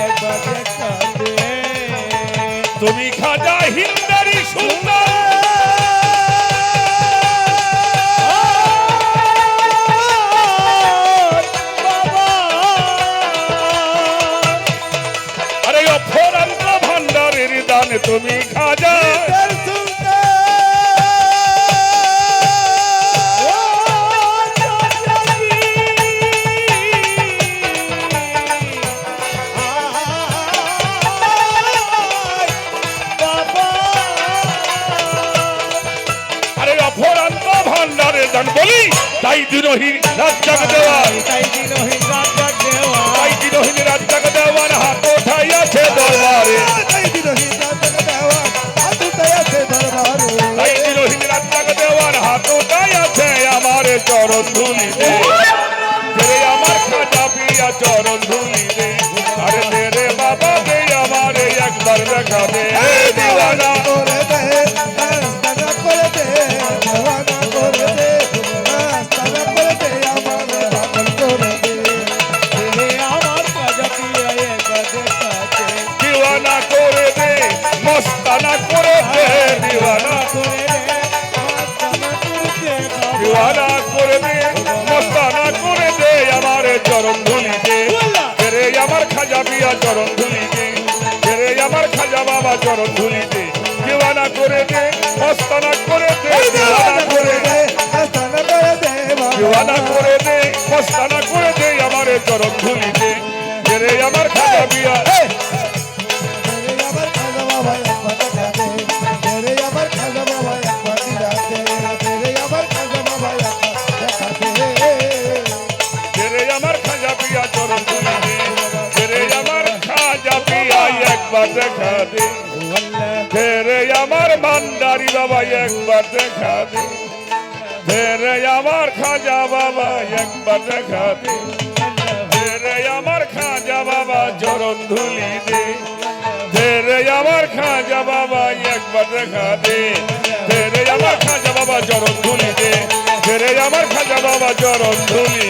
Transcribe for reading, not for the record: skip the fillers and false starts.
একবার দেখা দে। তুমি খাজা হিন্দারি সুন্দর বাবা আরে অফরান্ত ভান্ডারের দান তুমি খাজা দান বলি তাই দিনহীন রাজ্জাক দেওয়ার তাই দিনহীন রাজ্জাক দেওয়ার তাই দিনহীন রাজ্জাক দেওয়ার হাত উঠাই আছে দরবারে তাই দিনহীন রাজ্জাক দেওয়ার হাত উঠাই আছে দরবারে তাই দিনহীন রাজ্জাক দেওয়ার হাত উঠাই আছে আমার চরণ ধুলি দে তেরে আমার খাজা পিয়া চরণ ধুলি দে আরে তেরে বাবা দে আমারে একবার দেখা দে দিওয়ানা করে দে রাস্তা করে দে দেওয়ানা করে দে রাস্তা করে দে আমার পাগল করে দে রে আমার খাজা পিয়া একবার দেখা দে দিওয়ানা করে দে মস্তানা করে দে দিওয়ানা করে দে রাস্তা করে দে দিওয়ানা করে দে মস্তানা করে দে আমার চরণ ধুলি দে তেরে আমার খাজা পিয়া চরণ ধুলি দে তেরে আমার খাজা বাবা চরণ ধুলি দে দিওয়ানা করে দে মস্তানা করে দে দিওয়ানা করে দে রাস্তা করে দে দিওয়ানা করে দে মস্তানা করে দে আমার চরণ ধুলি দে তেরে আমার খাজা পিয়া তেরে আমার খাজা বাবা একবার দেখা দে তেরে আমার খাজা বাবা একবার দেখা দে তেরে আমার খাজা বাবা একবার দেখা দে তেরে আমার খাজা পিয়া চরণ ধুলি দে তেরে আমার খাজা পিয়া একবার দেখা দে তেরে আমার ভান্ডারি বাবা একবার দেখা দে তেরে আমার খাজা বাবা একবার দেখা দে তেরে আমার খাজা বাবা চরণ ধুলি দে তেরে আমার খাজা বাবা একবার দেখা দে তেরে আমার খাজা বাবা চরণ ধুলি দে তেরে আমার খাজা বাবা চরণ ধুলি